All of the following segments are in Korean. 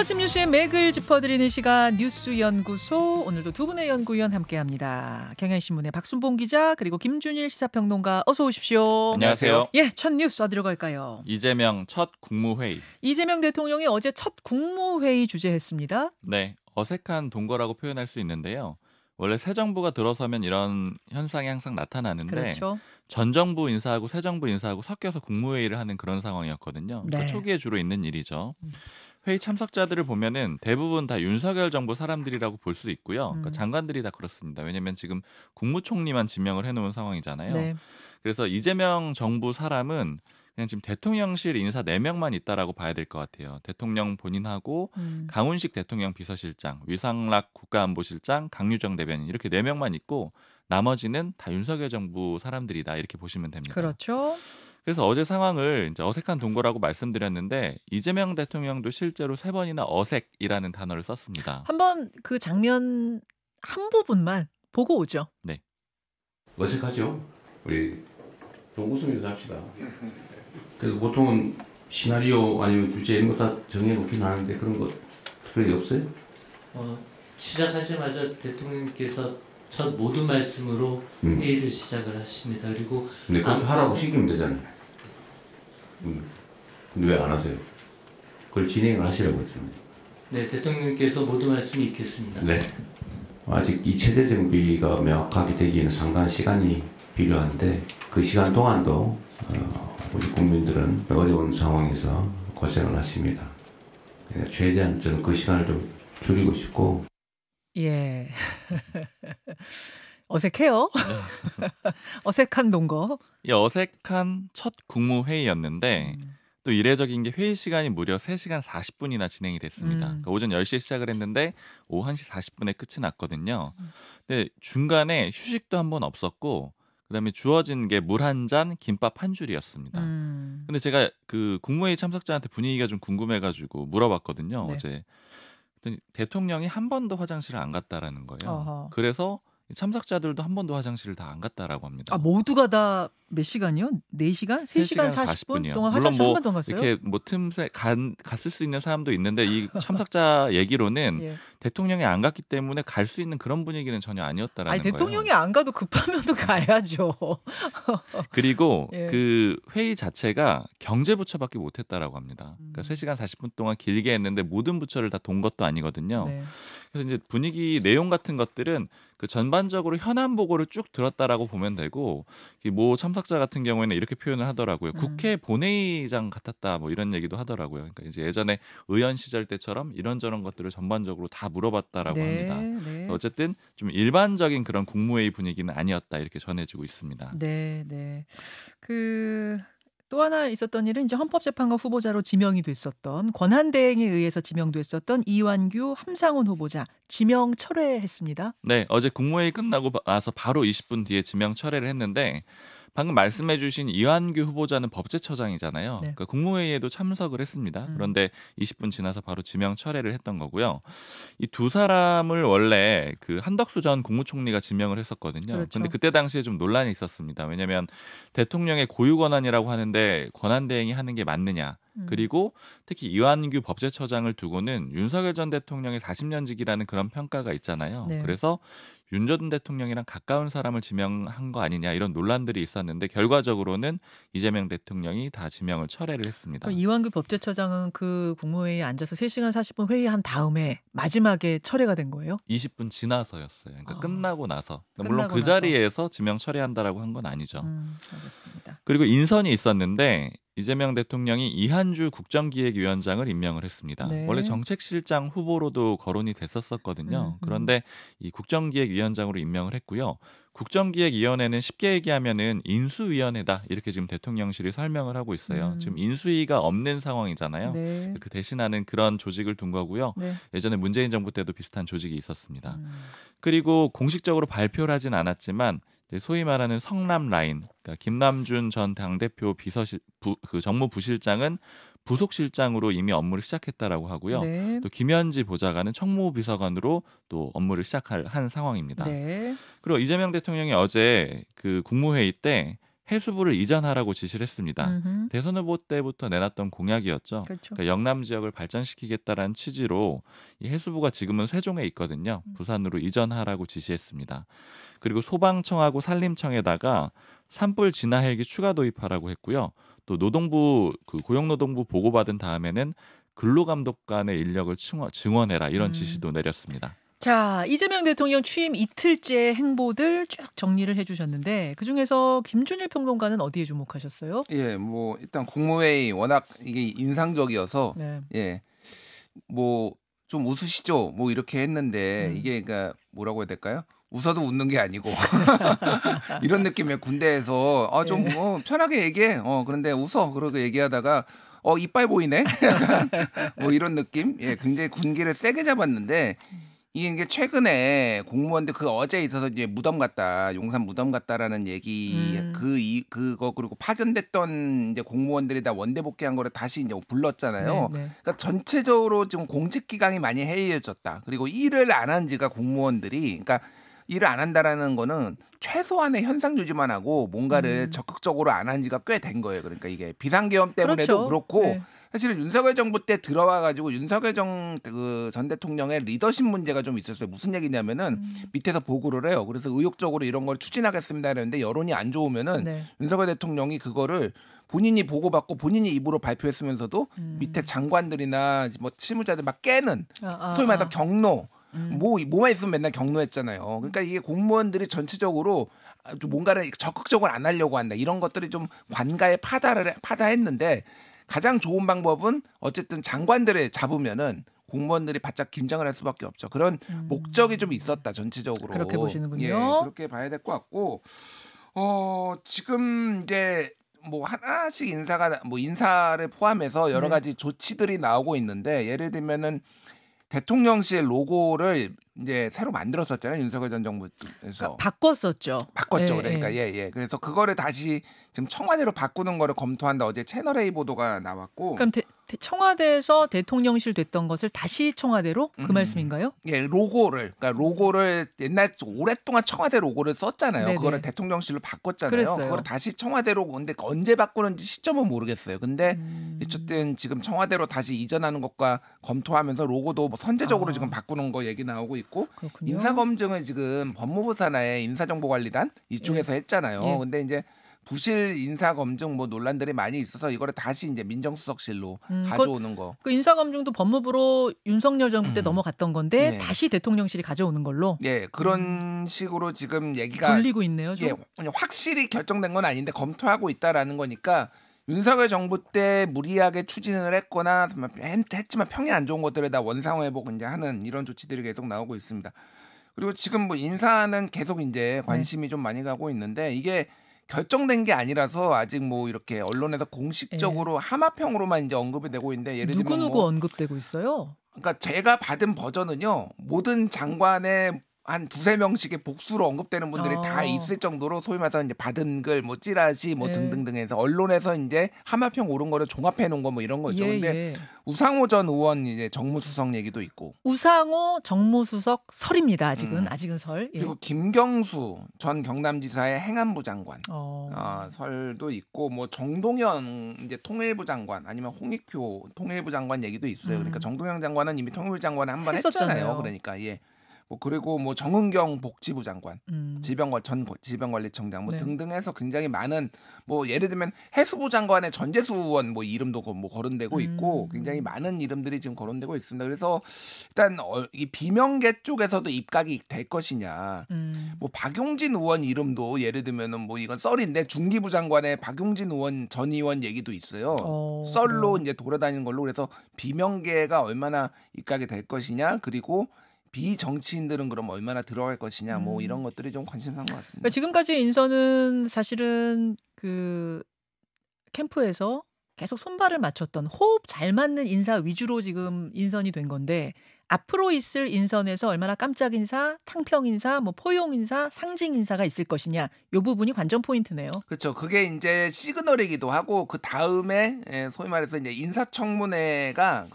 아침 뉴스의 맥을 짚어드리는 시간 뉴스연구소. 오늘도 두 분의 연구위원 함께합니다. 경향신문의 박순봉 기자 그리고 김준일 시사평론가 어서 오십시오. 안녕하세요. 예, 첫 뉴스 어디로 갈까요? 이재명 첫 국무회의. 이재명 대통령이 어제 첫 국무회의 주재했습니다. 네, 어색한 동거라고 표현할 수 있는데요. 원래 새 정부가 들어서면 이런 현상이 항상 나타나는데 그렇죠. 전 정부 인사하고 새 정부 인사하고 섞여서 국무회의를 하는 그런 상황이었거든요. 네. 초기에 주로 있는 일이죠. 회의 참석자들을 보면은 대부분 다 윤석열 정부 사람들이라고 볼 수 있고요. 그러니까 장관들이 다 그렇습니다. 왜냐하면 지금 국무총리만 지명을 해놓은 상황이잖아요. 네. 그래서 이재명 정부 사람은 그냥 지금 대통령실 인사 4명만 있다라고 봐야 될 것 같아요. 대통령 본인하고 강훈식 대통령 비서실장, 위상락 국가안보실장, 강유정 대변인 이렇게 4명만 있고 나머지는 다 윤석열 정부 사람들이다 이렇게 보시면 됩니다. 그렇죠. 그래서 어제 상황을 이제 어색한 동거라고 말씀드렸는데 이재명 대통령도 실제로 3번이나 어색이라는 단어를 썼습니다. 한번 그 장면 한 부분만 보고 오죠. 네. 어색하죠? 우리 좀 웃으면서 합시다. 그래서 보통은 시나리오 아니면 주제 이런 거 다 정해놓긴 하는데 그런 거 특별히 없어요? 시작하자마자 대통령께서 첫 모두 말씀으로 회의를 시작을 하십니다. 그리고 근데 그렇게 하라고 시키면 되잖아요. 근데 왜 안 하세요? 그걸 진행을 하시라고 했잖아요. 네, 대통령께서 모두 말씀이 있겠습니다. 네. 아직 이 체제 정비가 명확하게 되기에는 상당한 시간이 필요한데 그 시간 동안도 우리 국민들은 어려운 상황에서 고생을 하십니다. 최대한 저는 그 시간을 좀 줄이고 싶고. 예. 어색해요. 어색한 동거. 이 어색한 첫 국무회의였는데 또 이례적인 게 회의 시간이 무려 3시간 40분이나 진행이 됐습니다. 그러니까 오전 10시에 시작을 했는데 오후 1시 40분에 끝이 났거든요. 근데 중간에 휴식도 한 번 없었고 그다음에 주어진 게 물 한 잔, 김밥 한 줄이었습니다. 근데 제가 그 국무회의 참석자한테 분위기가 좀 궁금해가지고 물어봤거든요. 네. 어제. 그랬더니 대통령이 한 번도 화장실을 안 갔다라는 거예요. 어허. 그래서 참석자들도 한 번도 화장실을 다 안 갔다라고 합니다. 아, 모두가 다 몇 시간이요? 4시간? 3시간 40분 이요. 동안 물론 화장실 뭐 한 번도 안 갔어요? 이렇게 뭐 틈새 갔을 수 있는 사람도 있는데 이 참석자 얘기로는 예. 대통령이 안 갔기 때문에 갈 수 있는 그런 분위기는 전혀 아니었다라는 아니, 거예요. 대통령이 안 가도 급하면도 가야죠. 그리고 예. 그 회의 자체가 경제부처밖에 못했다라고 합니다. 그러니까 3시간 40분 동안 길게 했는데 모든 부처를 다 돈 것도 아니거든요. 네. 그래서 이제 분위기 내용 같은 것들은 그 전반적으로 현안 보고를 쭉 들었다라고 보면 되고 모 참석자 같은 경우에는 이렇게 표현을 하더라고요. 국회 본회의장 같았다 뭐 이런 얘기도 하더라고요. 그러니까 이제 예전에 의원 시절 때처럼 이런저런 것들을 전반적으로 다 물어봤다라고 네, 합니다. 네. 어쨌든 좀 일반적인 그런 국무회의 분위기는 아니었다 이렇게 전해지고 있습니다. 네, 네. 또 하나 있었던 일은 이제 헌법재판관 후보자로 지명이 됐었던 권한대행에 의해서 지명됐었던 이완규, 함상훈 후보자 지명 철회했습니다. 네, 어제 국무회의 끝나고 나서 바로 20분 뒤에 지명 철회를 했는데 방금 말씀해주신 이완규 후보자는 법제처장이잖아요. 네. 그러니까 국무회의에도 참석을 했습니다. 그런데 20분 지나서 바로 지명 철회를 했던 거고요. 이 두 사람을 원래 그 한덕수 전 국무총리가 지명을 했었거든요. 그렇죠. 그런데 그때 당시에 좀 논란이 있었습니다. 왜냐하면 대통령의 고유 권한이라고 하는데 권한 대행이 하는 게 맞느냐. 그리고 특히 이완규 법제처장을 두고는 윤석열 전 대통령의 40년직이라는 그런 평가가 있잖아요. 네. 그래서 윤 전 대통령이랑 가까운 사람을 지명한 거 아니냐 이런 논란들이 있었는데 결과적으로는 이재명 대통령이 다 지명을 철회를 했습니다. 그럼 이완규 법제처장은 그 국무회의에 앉아서 3시간 40분 회의한 다음에 마지막에 철회가 된 거예요? 20분 지나서였어요. 그러니까 끝나고 나서. 끝나고 물론 그 나서. 자리에서 지명 철회한다라고 한 건 아니죠. 알겠습니다. 그리고 인선이 있었는데 이재명 대통령이 이한주 국정기획위원장을 임명을 했습니다. 네. 원래 정책실장 후보로도 거론이 됐었거든요. 그런데 이 국정기획위원장으로 임명을 했고요. 국정기획위원회는 쉽게 얘기하면은 인수위원회다 이렇게 지금 대통령실이 설명을 하고 있어요. 지금 인수위가 없는 상황이잖아요. 네. 그 대신하는 그런 조직을 둔 거고요. 네. 예전에 문재인 정부 때도 비슷한 조직이 있었습니다. 그리고 공식적으로 발표를 하진 않았지만 소위 말하는 성남 라인, 그러니까 김남준 전 당대표 그 정무부실장은 부속실장으로 이미 업무를 시작했다라고 하고요. 네. 또 김현지 보좌관은 청무비서관으로 또 업무를 시작한 상황입니다. 네. 그리고 이재명 대통령이 어제 그 국무회의 때 해수부를 이전하라고 지시를 했습니다. 음흠. 대선 후보 때부터 내놨던 공약이었죠. 그렇죠. 그러니까 영남 지역을 발전시키겠다라는 취지로 이 해수부가 지금은 세종에 있거든요. 부산으로 이전하라고 지시했습니다. 그리고 소방청하고 산림청에다가 산불 진화 헬기 추가 도입하라고 했고요. 또 노동부 고용노동부 보고받은 다음에는 근로감독관의 인력을 증원해라 이런 지시도 내렸습니다. 자, 이재명 대통령 취임 이틀째 행보들 쭉 정리를 해주셨는데 그중에서 김준일 평론가는 어디에 주목하셨어요? 예, 뭐 일단 국무회의 워낙 이게 인상적이어서 네. 예, 뭐 좀 웃으시죠, 뭐 이렇게 했는데 이게 그러니까 뭐라고 해야 될까요? 웃어도 웃는 게 아니고 이런 느낌의 군대에서 좀 편하게 얘기해. 그런데 웃어 그러고 얘기하다가 이빨 보이네. 약간 뭐 이런 느낌. 예, 굉장히 군기를 세게 잡았는데. 이게 최근에 공무원들 어제 있어서 이제 무덤 같다, 용산 무덤 같다라는 얘기, 그거 그리고 파견됐던 이제 공무원들이 다 원대 복귀한 거를 다시 이제 불렀잖아요. 네, 네. 그러니까 전체적으로 지금 공직 기강이 많이 해이해졌다. 그리고 일을 안 한 지가 공무원들이, 그러니까 일을 안 한다라는 거는 최소한의 현상 유지만 하고 뭔가를 적극적으로 안 한 지가 꽤 된 거예요. 그러니까 이게 비상계엄 때문에도 그렇죠. 그렇고. 네. 사실은 윤석열 정부 때 들어와가지고 윤석열 전 대통령의 리더십 문제가 좀 있었어요. 무슨 얘기냐면은 밑에서 보고를 해요. 그래서 의욕적으로 이런 걸 추진하겠습니다 이랬는데 여론이 안 좋으면은 네. 윤석열 대통령이 그거를 본인이 보고받고 본인이 입으로 발표했으면서도 밑에 장관들이나 뭐 실무자들 막 깨는 소위 말해서 경로 뭐만 있으면 맨날 경로했잖아요. 그러니까 이게 공무원들이 전체적으로 뭔가를 적극적으로 안 하려고 한다. 이런 것들이 좀 관가에 파다했는데 가장 좋은 방법은 어쨌든 장관들을 잡으면은 공무원들이 바짝 긴장을 할 수밖에 없죠. 그런 목적이 좀 있었다 전체적으로. 그렇게 보시는군요. 예, 그렇게 봐야 될 것 같고 지금 이제 뭐 하나씩 인사를 포함해서 여러 가지 조치들이 나오고 있는데 예를 들면은 대통령실 로고를 이제 새로 만들었었잖아요. 윤석열 전 정부에서. 그러니까 바꿨었죠. 바꿨죠. 예, 그러니까 예. 그래서 그거를 다시 지금 청와대로 바꾸는 거를 검토한다. 어제 채널A 보도가 나왔고. 그럼 청와대에서 대통령실 됐던 것을 다시 청와대로 그 말씀인가요? 예, 그러니까 로고를 옛날 오랫동안 청와대 로고를 썼잖아요. 네네. 그거를 대통령실로 바꿨잖아요. 그랬어요. 그걸 다시 청와대로 근데 언제 바꾸는지 시점은 모르겠어요. 근데 어쨌든 지금 청와대로 다시 이전하는 것과 검토하면서 로고도 뭐 선제적으로 지금 바꾸는 거 얘기 나오고 있고 그렇군요. 인사 검증을 지금 법무부 산하의 인사정보관리단 이쪽에서 했잖아요. 예. 근데 이제 부실 인사 검증 뭐 논란들이 많이 있어서 이거를 다시 이제 민정수석실로 가져오는 거. 그 인사검증도 법무부로 윤석열 정부 때 넘어갔던 건데 네. 다시 대통령실이 가져오는 걸로 예, 그런 식으로 지금 얘기가 돌리고 있네요. 좀. 예, 그냥 확실히 결정된 건 아닌데 검토하고 있다라는 거니까 윤석열 정부 때 무리하게 추진을 했거나 했지만 평이 안 좋은 것들을 다 원상회복 이제 하는 이런 조치들이 계속 나오고 있습니다. 그리고 지금 뭐 인사는 계속 이제 관심이 좀 많이 가고 있는데 이게 결정된 게 아니라서 아직 뭐 이렇게 언론에서 공식적으로 하마평으로만 이제 언급이 되고 있는데 예를 들면 누구 언급되고 있어요? 그러니까 제가 받은 버전은요. 모든 장관의 한 두세 명씩의 복수로 언급되는 분들이 다 있을 정도로 소위 말해서 이제 받은 글 뭐 찌라시 뭐 등등등 해서 언론에서 이제 하마평 오른 거를 종합해 놓은 거 뭐 이런 거죠. 근데 우상호 전 의원 이제 정무수석 얘기도 있고. 우상호 정무수석 설입니다. 아직은 설. 예. 그리고 김경수 전 경남지사의 행안부 장관 설도 있고 뭐 정동현 이제 통일부 장관 아니면 홍익표 통일부 장관 얘기도 있어요. 그러니까 정동현 장관은 이미 통일부 장관을 한번 했잖아요. 그러니까 예. 뭐 그리고 뭐 정은경 복지부 장관, 전 질병관리청장 뭐 등등해서 굉장히 많은 뭐 예를 들면 해수부 장관의 전재수 의원 뭐 이름도 뭐 거론되고 있고 굉장히 많은 이름들이 지금 거론되고 있습니다. 그래서 일단 이 비명계 쪽에서도 입각이 될 것이냐, 뭐 박용진 의원 이름도 예를 들면은 뭐 이건 썰인데 중기부 장관의 박용진 의원 전 의원 얘기도 있어요. 썰로 이제 돌아다니는 걸로 그래서 비명계가 얼마나 입각이 될 것이냐 그리고 비정치인들은 그럼 얼마나 들어갈 것이냐 뭐 이런 것들이 좀 관심사인 것 같습니다. 그러니까 지금까지의 인선은 사실은 그 캠프에서 계속 손발을 맞췄던 호흡 잘 맞는 인사 위주로 지금 인선이 된 건데 앞으로 있을 인선에서 얼마나 깜짝 인사, 탕평 인사, 뭐 포용 인사, 상징 인사가 있을 것이냐 이 부분이 관전 포인트네요. 그렇죠. 그게 이제 시그널이기도 하고 그 다음에 소위 말해서 이제 인사청문회가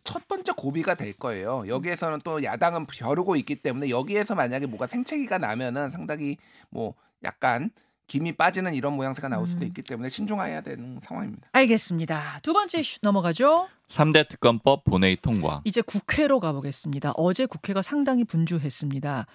첫 번째 고비가 될 거예요. 여기에서는 또 야당은 벼르고 있기 때문에 여기에서 만약에 뭐가 생채기가 나면은 상당히 뭐 약간 김이 빠지는 이런 모양새가 나올 수도 있기 때문에 신중해야 되는 상황입니다. 알겠습니다. 두 번째 이슈 넘어가죠. 3대 특검법 본회의 통과. 이제 국회로 가보겠습니다. 어제 국회가 상당히 분주했습니다.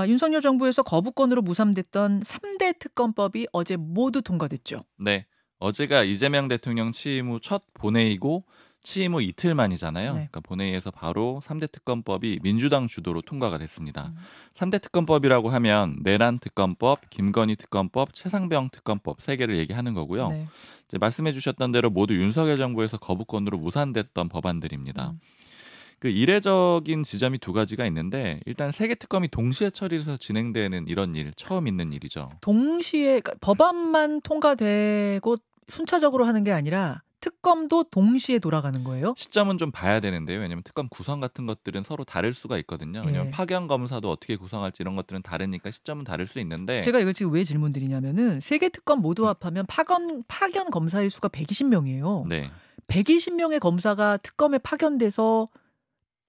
윤석열 정부에서 거부권으로 무산됐던 3대 특검법이 어제 모두 통과됐죠. 네. 어제가 이재명 대통령 취임 후 첫 본회의고 취임 후 이틀 만이잖아요. 네. 그러니까 본회의에서 바로 3대 특검법이 민주당 주도로 통과가 됐습니다. 3대 특검법이라고 하면 내란 특검법, 김건희 특검법, 최상병 특검법 3개를 얘기하는 거고요. 네. 이제 말씀해 주셨던 대로 모두 윤석열 정부에서 거부권으로 무산됐던 법안들입니다. 그 이례적인 지점이 두 가지가 있는데 일단 3개 특검이 동시에 처리해서 진행되는 이런 일 처음 있는 일이죠. 동시에 그러니까 법안만 통과되고 순차적으로 하는 게 아니라 특검도 동시에 돌아가는 거예요? 시점은 좀 봐야 되는데요. 왜냐하면 특검 구성 같은 것들은 서로 다를 수가 있거든요. 왜냐하면 예. 파견 검사도 어떻게 구성할지 이런 것들은 다르니까 시점은 다를 수 있는데 제가 이걸 지금 왜 질문드리냐면은 3개 특검 모두 합하면 파견 검사의 수가 120명이에요. 네. 120명의 검사가 특검에 파견돼서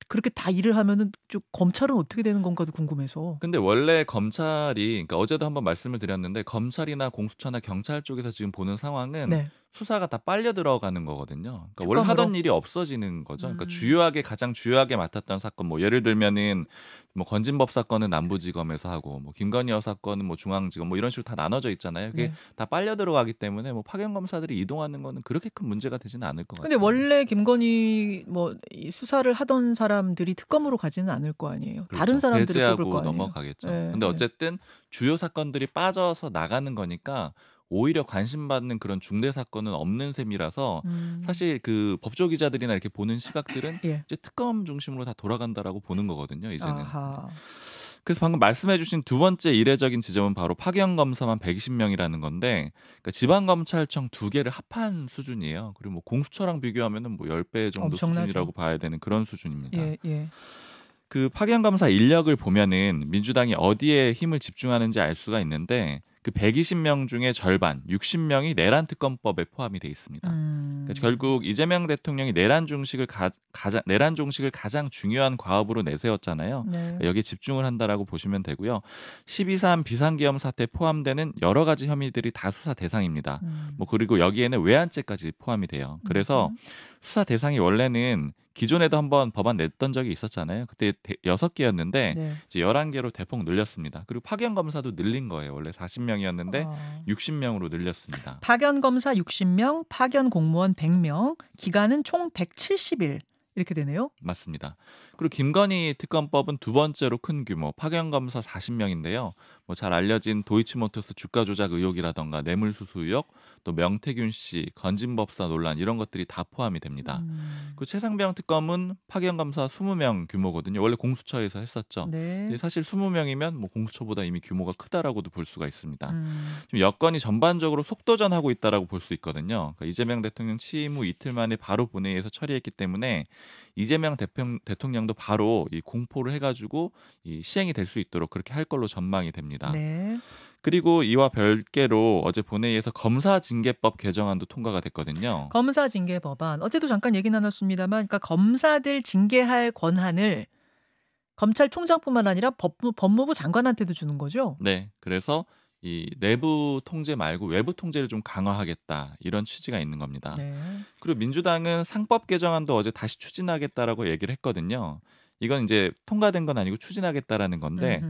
그렇게 다 일을 하면은 좀 검찰은 어떻게 되는 건가도 궁금해서. 근데 원래 검찰이 그러니까 어제도 한번 말씀을 드렸는데 검찰이나 공수처나 경찰 쪽에서 지금 보는 상황은 네. 수사가 다 빨려 들어가는 거거든요. 그러니까 원래 특검으로? 하던 일이 없어지는 거죠. 그러니까 음. 가장 주요하게 맡았던 사건 뭐 예를 들면은 뭐 건진법 사건은 남부지검에서 하고 뭐 김건희 여사 사건은 뭐 중앙지검 뭐 이런 식으로 다 나눠져 있잖아요. 그게 네. 다 빨려 들어가기 때문에 뭐 파견 검사들이 이동하는 거는 그렇게 큰 문제가 되지는 않을 것 근데 같아요. 원래 김건희 이 수사를 하던 사람들이 특검으로 가지는 않을 거 아니에요. 그렇죠. 다른 사람들을 뽑을 배제하고 거 아니에요. 넘어가겠죠. 예, 근데 예. 어쨌든 주요 사건들이 빠져서 나가는 거니까 오히려 관심받는 그런 중대 사건은 없는 셈이라서 사실 그 법조 기자들이나 이렇게 보는 시각들은 예. 이제 특검 중심으로 다 돌아간다라고 보는 거거든요. 이제는. 아하. 그래서 방금 말씀해주신 두 번째 이례적인 지점은 바로 파견 검사만 120명이라는 건데, 그러니까 지방검찰청 2개를 합한 수준이에요. 그리고 뭐 공수처랑 비교하면은 뭐 10배 정도 엄청나죠. 수준이라고 봐야 되는 그런 수준입니다. 예, 예. 그 파견 검사 인력을 보면은 민주당이 어디에 힘을 집중하는지 알 수가 있는데 그 120명 중에 절반, 60명이 내란 특검법에 포함이 돼 있습니다. 그러니까 결국 이재명 대통령이 내란 종식을 가장 중요한 과업으로 내세웠잖아요. 네. 그러니까 여기에 집중을 한다라고 보시면 되고요. 12.3 비상계엄 사태 포함되는 여러 가지 혐의들이 다 수사 대상입니다. 뭐 그리고 여기에는 외환죄까지 포함이 돼요. 그래서 수사 대상이 원래는 기존에도 한번 법안 냈던 적이 있었잖아요. 그때 6개였는데 네. 이제 11개로 대폭 늘렸습니다. 그리고 파견 검사도 늘린 거예요. 원래 40명이었는데 60명으로 늘렸습니다. 파견 검사 60명, 파견 공무원 100명, 기간은 총 170일 이렇게 되네요. 맞습니다. 그리고 김건희 특검법은 두 번째로 큰 규모 파견 검사 40명인데요. 뭐 잘 알려진 도이치모터스 주가 조작 의혹이라던가 뇌물수수 의혹, 또 명태균 씨 건진법사 논란 이런 것들이 다 포함이 됩니다. 그 최상병 특검은 파견 검사 20명 규모거든요. 원래 공수처에서 했었죠. 네. 근데 사실 20명이면 뭐 공수처보다 이미 규모가 크다라고도 볼 수가 있습니다. 지금 여건이 전반적으로 속도전하고 있다라고 볼 수 있거든요. 그러니까 이재명 대통령 취임 후 이틀 만에 바로 본회의에서 처리했기 때문에 이재명 대통령도 바로 이 공포를 해가지고 이 시행이 될 수 있도록 그렇게 할 걸로 전망이 됩니다. 네. 그리고 이와 별개로 어제 본회의에서 검사징계법 개정안도 통과가 됐거든요. 검사 징계 법안. 어제도 잠깐 얘기 나눴습니다만, 그러니까 검사들 징계할 권한을 검찰총장뿐만 아니라 법무부 장관한테도 주는 거죠. 네, 그래서 이 내부 통제 말고 외부 통제를 좀 강화하겠다 이런 취지가 있는 겁니다. 네. 그리고 민주당은 상법 개정안도 어제 다시 추진하겠다라고 얘기를 했거든요. 이건 이제 통과된 건 아니고 추진하겠다라는 건데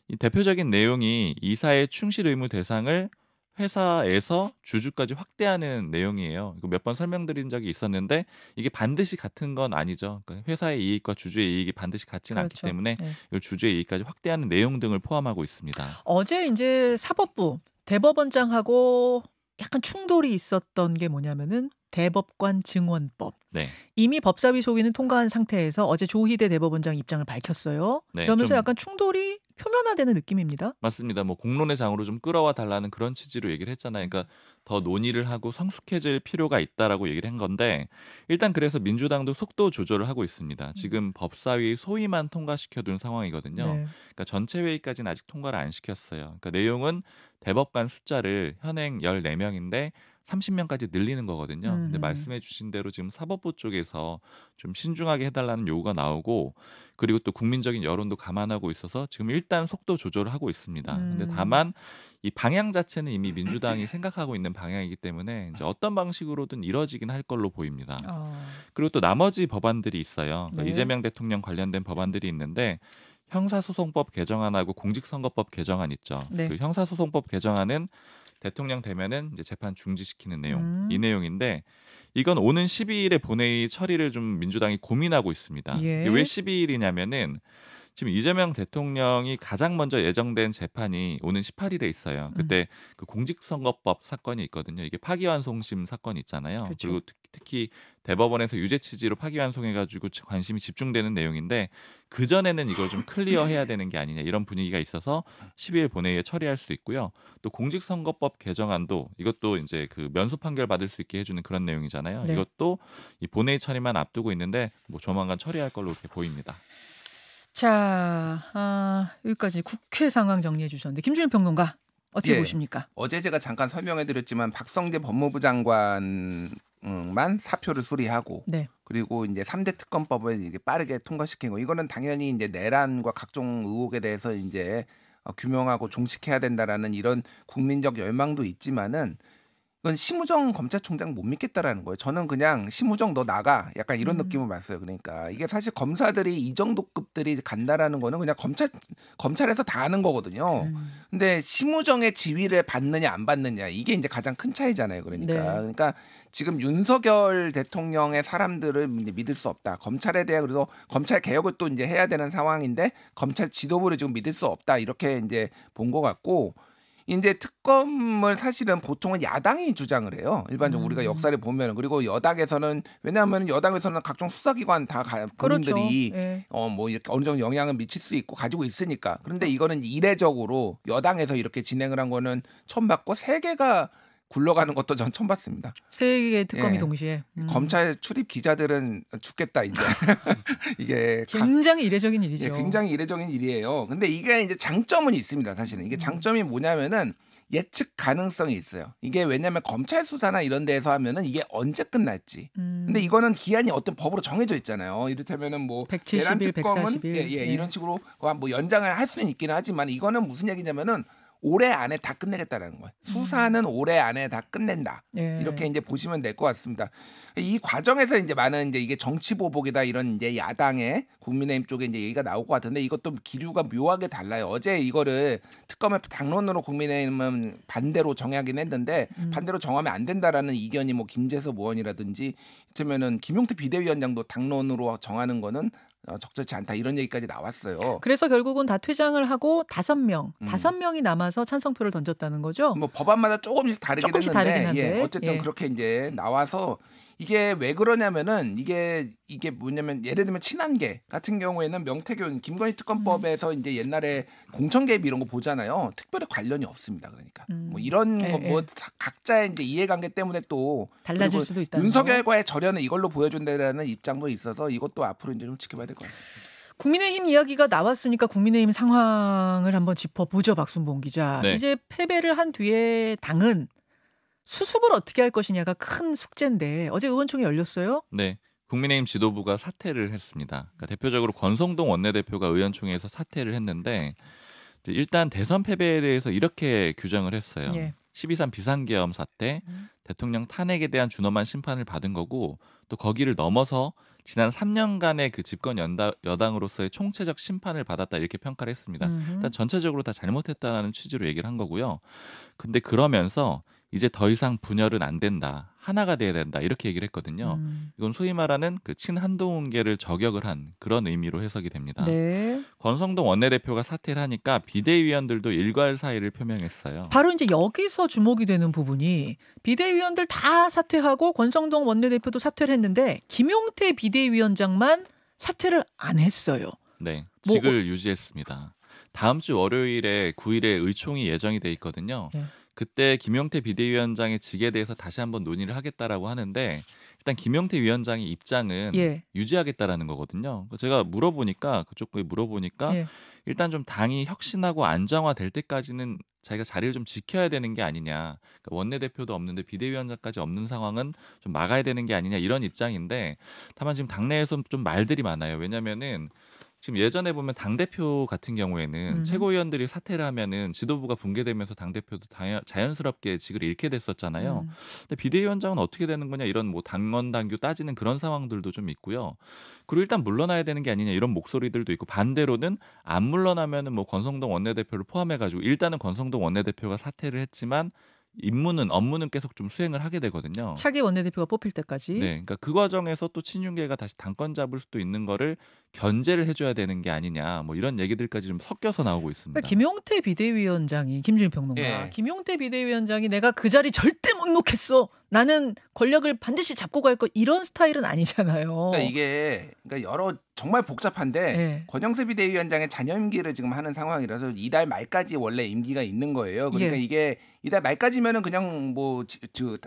이 대표적인 내용이 이사의 충실 의무 대상을 회사에서 주주까지 확대하는 내용이에요. 이거 몇 번 설명드린 적이 있었는데 이게 반드시 같은 건 아니죠. 그러니까 회사의 이익과 주주의 이익이 반드시 같지는 않기 그렇죠. 때문에 네. 이걸 주주의 이익까지 확대하는 내용 등을 포함하고 있습니다. 어제 이제 사법부 대법원장하고 약간 충돌이 있었던 게 뭐냐면은 대법관 증언법. 네. 이미 법사위 소위는 통과한 상태에서 어제 조희대 대법원장 입장을 밝혔어요. 네, 그러면서 좀 약간 충돌이 표면화되는 느낌입니다. 맞습니다. 뭐 공론의 장으로 좀 끌어와 달라는 그런 취지로 얘기를 했잖아요. 그러니까 더 논의를 하고 성숙해질 필요가 있다라고 얘기를 한 건데 일단 그래서 민주당도 속도 조절을 하고 있습니다. 지금 법사위 소위만 통과시켜둔 상황이거든요. 네. 그러니까 전체 회의까지는 아직 통과를 안 시켰어요. 그러니까 내용은 대법관 숫자를 현행 14명인데 30명까지 늘리는 거거든요. 근데 말씀해 주신 대로 지금 사법부 쪽에서 좀 신중하게 해달라는 요구가 나오고 그리고 또 국민적인 여론도 감안하고 있어서 지금 일단 속도 조절을 하고 있습니다. 근데 다만 이 방향 자체는 이미 민주당이 생각하고 있는 방향이기 때문에 이제 어떤 방식으로든 이뤄지긴 할 걸로 보입니다. 그리고 또 나머지 법안들이 있어요. 그러니까 네. 이재명 대통령 관련된 법안들이 있는데 형사소송법 개정안하고 공직선거법 개정안 있죠. 네. 그 형사소송법 개정안은 대통령 되면은 이제 재판 중지시키는 내용, 이 내용인데 이건 오는 12일에 본회의 처리를 좀 민주당이 고민하고 있습니다. 예. 이게 왜 12일이냐면은 지금 이재명 대통령이 가장 먼저 예정된 재판이 오는 18일에 있어요. 그때 그 공직선거법 사건이 있거든요. 이게 파기환송심 사건이 있잖아요. 그렇죠. 그리고 특히 대법원에서 유죄 취지로 파기환송해가지고 관심이 집중되는 내용인데 그 전에는 이걸 좀 클리어해야 되는 게 아니냐 이런 분위기가 있어서 12일 본회의에 처리할 수도 있고요. 또 공직선거법 개정안도 이것도 이제 그 면소 판결 받을 수 있게 해주는 그런 내용이잖아요. 네. 이것도 이 본회의 처리만 앞두고 있는데 뭐 조만간 처리할 걸로 이렇게 보입니다. 자, 여기까지 국회 상황 정리해 주셨는데 김준일 평론가 어떻게 예. 보십니까? 어제 제가 잠깐 설명해드렸지만 박성재 법무부 장관만 사표를 수리하고 네. 그리고 이제 3대 특검법을 이게 빠르게 통과시킨 거 이거는 당연히 이제 내란과 각종 의혹에 대해서 이제 규명하고 종식해야 된다라는 이런 국민적 열망도 있지만은 이건 심우정 검찰총장 못 믿겠다라는 거예요. 저는 그냥 심우정 너 나가 약간 이런 느낌을 받았어요. 그러니까 이게 사실 검사들이 이 정도 급들이 간다라는 거는 그냥 검찰에서 다 하는 거거든요. 근데 심우정의 지위를 받느냐 안 받느냐 이게 이제 가장 큰 차이잖아요. 그러니까 네. 그러니까 지금 윤석열 대통령의 사람들을 이제 믿을 수 없다. 검찰에 대해 그래서 검찰 개혁을 또 이제 해야 되는 상황인데 검찰 지도부를 지금 믿을 수 없다. 이렇게 이제 본 것 같고. 이제 특검을 사실은 보통은 야당이 주장을 해요. 일반적으로 우리가 역사를 보면 그리고 여당에서는 왜냐하면 여당에서는 각종 수사기관 다 본인들이 그렇죠. 예. 뭐 이렇게 어느 정도 영향을 미칠 수 있고 가지고 있으니까. 그런데 이거는 이례적으로 여당에서 이렇게 진행을 한 거는 처음 봤고 세 개가 굴러가는 것도 전 처음 봤습니다. 세 개의 특검이 예. 동시에. 검찰 출입 기자들은 죽겠다 이제. 이게 굉장히 이례적인 일이죠. 예, 굉장히 이례적인 일이에요. 근데 이게 이제 장점은 있습니다. 사실은 이게 장점이 뭐냐면은 예측 가능성이 있어요. 이게 왜냐하면 검찰 수사나 이런 데에서 하면은 이게 언제 끝날지. 근데 이거는 기한이 어떤 법으로 정해져 있잖아요. 이를테면은 뭐 170일, 내란 특검은 140일. 예, 이런 식으로 뭐 연장을 할 수는 있기는 하지만 이거는 무슨 얘기냐면은 올해 안에 다 끝내겠다라는 거예요. 수사는 올해 안에 다 끝낸다. 예. 이렇게 이제 보시면 될 것 같습니다. 이 과정에서 이제 많은 이제 이게 정치 보복이다 이런 이제 야당의 국민의힘 쪽에 이제 얘기가 나올 것 같은데 이것도 기류가 묘하게 달라요. 어제 이거를 특검의 당론으로 국민의힘은 반대로 정하긴 했는데 반대로 정하면 안 된다라는 이견이 뭐 김재섭 의원이라든지 이를테면은 김용태 비대위원장도 당론으로 정하는 거는 적절치 않다 이런 얘기까지 나왔어요. 그래서 결국은 다 퇴장을 하고 5명이 남아서 찬성표를 던졌다는 거죠. 뭐 법안마다 조금씩 다르긴 조금씩 했는데, 다르긴 한데. 예, 어쨌든 예. 그렇게 이제 나와서 이게 왜 그러냐면은 이게 뭐냐면 예를 들면 친한계 같은 경우에는 명태균 김건희 특검법에서 이제 옛날에 공천 개입 이런 거 보잖아요. 특별히 관련이 없습니다. 그러니까 뭐 이런 예, 거 뭐 각자의 이제 이해관계 때문에 또 달라질 그리고 수도 있다는 윤석열과의 절연은 이걸로 보여준다라는 입장도 있어서 이것도 앞으로 이제 좀 지켜봐야 될 것 같습니다. 국민의힘 이야기가 나왔으니까 국민의힘 상황을 한번 짚어보죠. 박순봉 기자. 네. 이제 패배를 한 뒤에 당은 수습을 어떻게 할 것이냐가 큰 숙제인데 어제 의원총회 열렸어요? 네. 국민의힘 지도부가 사퇴를 했습니다. 그러니까 대표적으로 권성동 원내대표가 의원총회에서 사퇴를 했는데 일단 대선 패배에 대해서 이렇게 규정을 했어요. 예. 12.3 비상계엄 사태, 대통령 탄핵에 대한 준엄한 심판을 받은 거고 또 거기를 넘어서 지난 3년간의 그 집권 여당으로서의 총체적 심판을 받았다 이렇게 평가를 했습니다. 일단 전체적으로 다 잘못했다는 취지로 얘기를 한 거고요. 근데 그러면서 이제 더 이상 분열은 안 된다. 하나가 돼야 된다. 이렇게 얘기를 했거든요. 이건 소위 말하는 그 친한동훈계를 저격을 한 그런 의미로 해석이 됩니다. 네. 권성동 원내대표가 사퇴를 하니까 비대위원들도 일괄 사의를 표명했어요. 바로 이제 여기서 주목이 되는 부분이 비대위원들 다 사퇴하고 권성동 원내대표도 사퇴를 했는데 김용태 비대위원장만 사퇴를 안 했어요. 네, 직을 유지했습니다. 다음 주 월요일에 9일에 의총이 예정이 돼 있거든요. 네. 그때 김용태 비대위원장의 직에 대해서 다시 한번 논의를 하겠다라고 하는데 일단 김용태 위원장의 입장은 예. 유지하겠다라는 거거든요. 제가 그쪽에 물어보니까 예. 일단 좀 당이 혁신하고 안정화될 때까지는 자기가 자리를 좀 지켜야 되는 게 아니냐. 그러니까 원내대표도 없는데 비대위원장까지 없는 상황은 좀 막아야 되는 게 아니냐 이런 입장인데 다만 지금 당내에서 좀 말들이 많아요. 왜냐면은 지금 예전에 보면 당대표 같은 경우에는 최고위원들이 사퇴를 하면은 지도부가 붕괴되면서 당대표도 자연스럽게 직을 잃게 됐었잖아요. 근데 비대위원장은 어떻게 되는 거냐 이런 뭐 당원 당규 따지는 그런 상황들도 좀 있고요. 그리고 일단 물러나야 되는 게 아니냐 이런 목소리들도 있고 반대로는 안 물러나면은 뭐 권성동 원내대표를 포함해가지고 일단은 권성동 원내대표가 사퇴를 했지만 업무는 계속 좀 수행을 하게 되거든요. 차기 원내대표가 뽑힐 때까지. 네, 그러니까 그 과정에서 또 친윤계가 다시 당권 잡을 수도 있는 거를 견제를 해줘야 되는 게 아니냐, 뭐 이런 얘기들까지 좀 섞여서 나오고 있습니다. 그러니까 김용태 비대위원장이 김준일 평론가, 예. 김용태 비대위원장이 내가 그 자리 절대 못 놓겠어. 나는 권력을 반드시 잡고 갈 거 이런 스타일은 아니잖아요. 그러니까 이게 여러 정말 복잡한데 예. 권영세 비대위원장의 잔여 임기를 지금 하는 상황이라서 이달 말까지 원래 임기가 있는 거예요. 그러니까 예. 이게 이달 말까지면은 그냥 뭐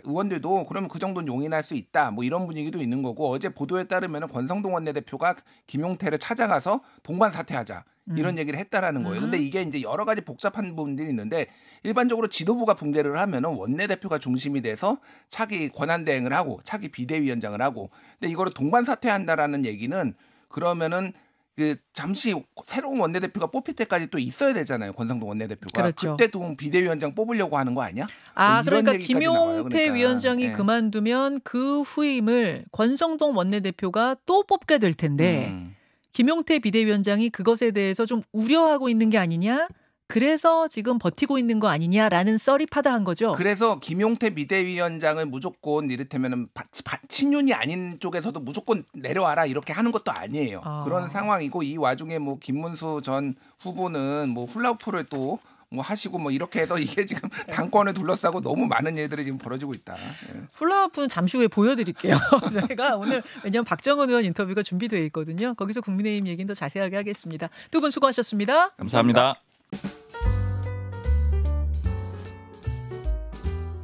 의원들도 그러면 그 정도는 용인할 수 있다. 뭐 이런 분위기도 있는 거고 어제 보도에 따르면은 권성동 원내대표가 김용태를 찾아가서 동반 사퇴하자. 이런 얘기를 했다라는 거예요. 근데 이게 이제 여러 가지 복잡한 부분들이 있는데 일반적으로 지도부가 붕괴를 하면은 원내대표가 중심이 돼서 차기 권한대행을 하고 차기 비대위원장을 하고 근데 이거를 동반 사퇴한다라는 얘기는 그러면은 그 잠시 새로운 원내대표가 뽑힐 때까지 또 있어야 되잖아요. 권성동 원내대표가. 그렇죠. 그때도 비대위원장 뽑으려고 하는 거 아니야? 아, 뭐 이런 그러니까 얘기까지 나와요. 김용태 그러니까. 위원장이 예. 그만두면 그 후임을 권성동 원내대표가 또 뽑게 될 텐데 김용태 비대위원장이 그것에 대해서 좀 우려하고 있는 게 아니냐? 그래서 지금 버티고 있는 거 아니냐라는 썰이 파다한 거죠. 그래서 김용태 비대위원장을 무조건 이를테면은 친윤이 아닌 쪽에서도 무조건 내려와라 이렇게 하는 것도 아니에요. 그런 상황이고 이 와중에 뭐 김문수 전 후보는 뭐 훌라후프를 또 뭐 하시고 뭐 이렇게 해서 이게 지금 당권을 둘러싸고 너무 많은 일들이 지금 벌어지고 있다. 예. 훌라후프는 잠시 후에 보여드릴게요. 저희가 오늘 왜냐하면 박정원 의원 인터뷰가 준비되어 있거든요. 거기서 국민의힘 얘기는 더 자세하게 하겠습니다. 두 분 수고하셨습니다. 감사합니다.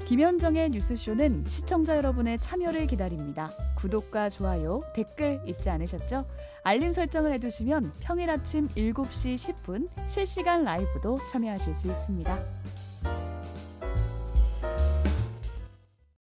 김현정의 뉴스쇼는 시청자 여러분의 참여를 기다립니다. 구독과 좋아요, 댓글 잊지 않으셨죠? 알림 설정을 해두시면 평일 아침 7시 10분 실시간 라이브도 참여하실 수 있습니다.